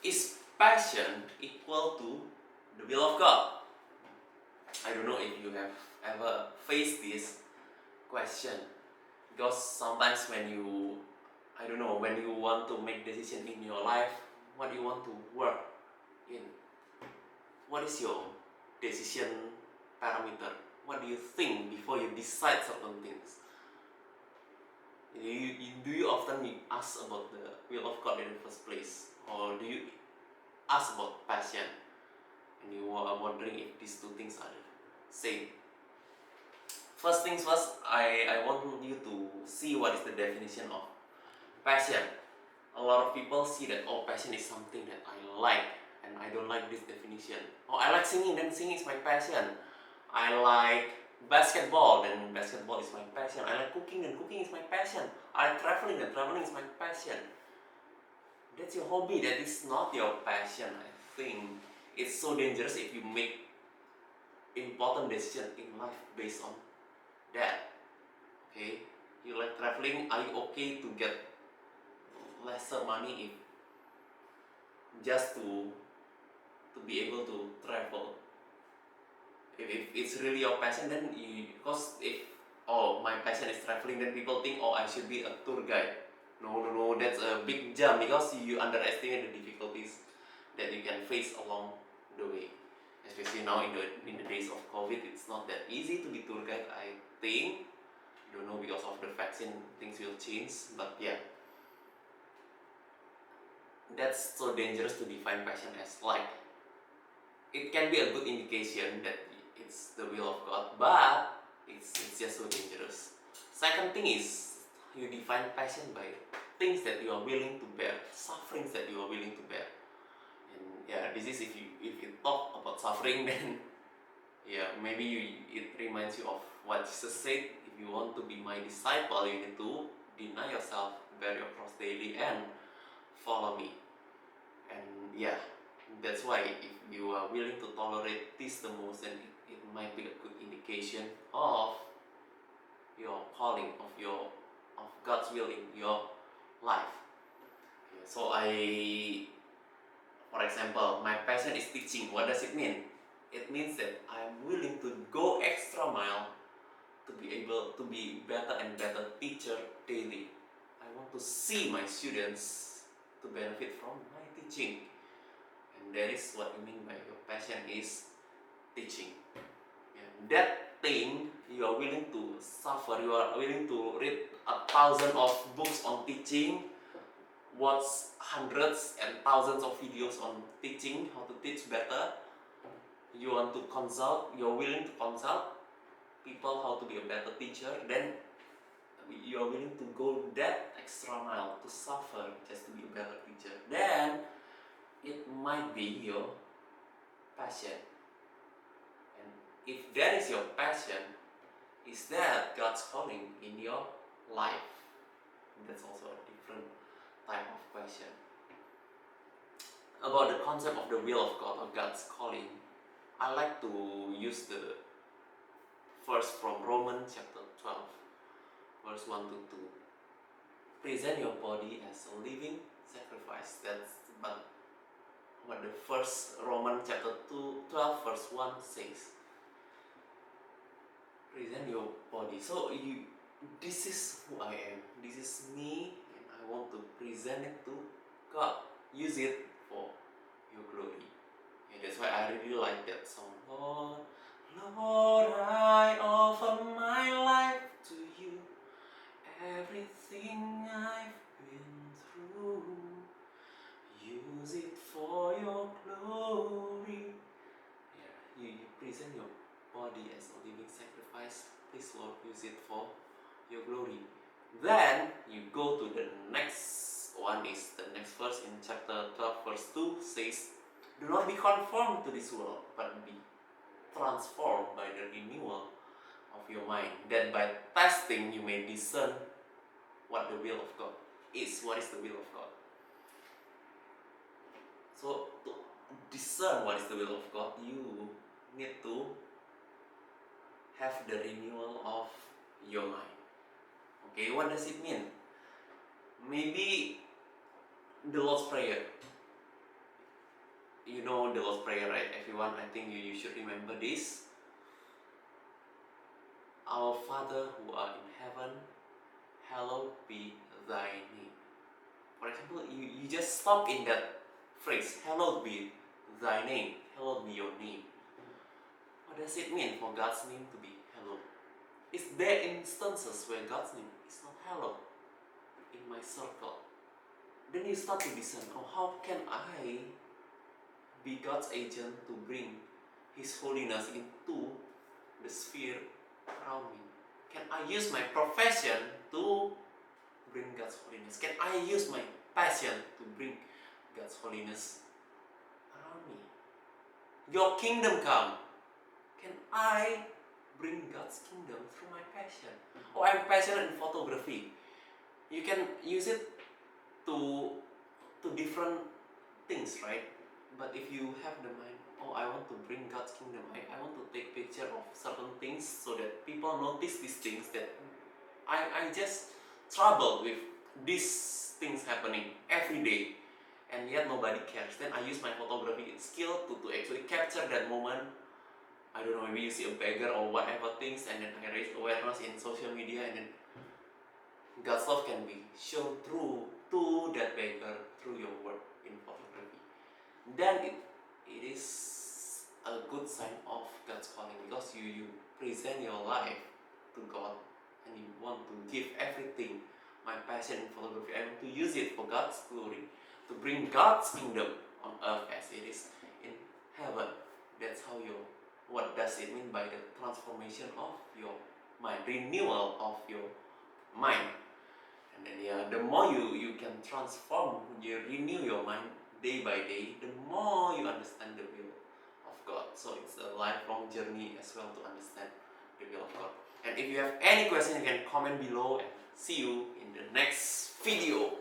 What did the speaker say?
Is passion equal to the will of God? I don't know if you have ever faced this question, because sometimes when you, I don't know, when you want to make decision in your life, what you want to work in, what is your decision parameter? What do you think before you decide certain things? Do you often ask about the will of God in the first place, or do you ask about passion, and you are wondering if these two things are the same? First things first, I want you to see what is the definition of passion. A lot of people see that, oh, passion is something that I like, and I don't like this definition. Oh, I like singing, then singing is my passion. I like basketball, then basketball is my passion. I like cooking, then cooking is my passion. I like traveling, then traveling is my passion. That's your hobby, that is not your passion. I think it's so dangerous if you make important decision in life based on that. Okay, you like traveling, are you okay to get lesser money if just to be able to travel? If it's really your passion, then because if, oh, my passion is traveling, then people think, oh, I should be a tour guide. No, that's a big jump, because you underestimate the difficulties that you can face along the way. Especially now in the days of COVID, it's not that easy to be tour guide, I think. Don't know, because of the vaccine, things will change, but yeah. That's so dangerous to define passion as like. It can be a good indication that it's the will of God, but it's just so dangerous. Second thing is, you define passion by things that you are willing to bear, sufferings that you are willing to bear. And yeah, this is, if you talk about suffering, then yeah, maybe it reminds you of what Jesus said: if you want to be my disciple, you need to deny yourself, bear your cross daily, and follow me. And yeah, that's why if you are willing to tolerate this the most, then it might be a good indication of your calling, of God's will in your life. So for example, my passion is teaching. What does it mean? It means that I am willing to go extra mile to be able to be better and better teacher daily. I want to see my students to benefit from my teaching. And that is what you mean by your passion is teaching. That thing you are willing to suffer, you are willing to read 1,000 of books on teaching, watch hundreds and thousands of videos on teaching, how to teach better. You want to consult, you're willing to consult people how to be a better teacher, then you are willing to go that extra mile to suffer just to be a better teacher, then it might be your passion. And if that is your passion, is that God's calling in your life? That's also a different type of question. About the concept of the will of God or God's calling, I like to use the verse from Romans chapter 12, verse 1 to 2. Present your body as a living sacrifice. That's what the first Romans chapter 12 verse 1 says. Present your body. So this is who I am. This is me, and I want to present it to God. Use it for your glory. Yeah, that's why I really like that song. Lord, Lord, I offer my life to you. Everything I've been through, use it for your glory. Yeah, you present your body as a living sacrifice. Please, Lord, use it for your glory. Then you go to the next one, is the next verse in chapter 12 verse 2 says, do not be conformed to this world, but be transformed by the renewal of your mind, that by testing you may discern what the will of God is. What is the will of God? So to discern what is the will of God, you need to have the renewal of your mind. Okay, what does it mean? Maybe the Lord's Prayer. You know the Lord's Prayer, right? Everyone, I think you should remember this. Our Father who art in heaven, hallowed be thy name. For example, you just stop in that phrase, hallowed be thy name, hallowed be your name. What does it mean for God's name to be hallowed? Is there instances where God's name is not hallowed in my circle? Then you start to discern, oh, how can I be God's agent to bring His holiness into the sphere around me? Can I use my profession to bring God's holiness? Can I use my passion to bring God's holiness around me? Your kingdom come. Can I bring God's kingdom through my passion? Oh, I'm passionate in photography. You can use it to different things, right? But if you have the mind, oh, I want to bring God's kingdom, I want to take picture of certain things so that people notice these things, that I just struggle with these things happening every day, and yet nobody cares. Then I use my photography skill to actually capture that moment. I don't know, maybe you see a beggar or whatever things, and then I raise awareness in social media, and then God's love can be shown through to that beggar through your work in photography. Then it is a good sign of God's calling, because you present your life to God and you want to give everything. My passion in photography, I want to use it for God's glory, to bring God's kingdom on earth as it is in heaven. That's how what does it mean by the transformation of your mind, renewal of your mind. And then the more you can transform, you renew your mind day by day, the more you understand the will of God. So it's a lifelong journey as well to understand the will of God. And if you have any question, you can comment below, and see you in the next video.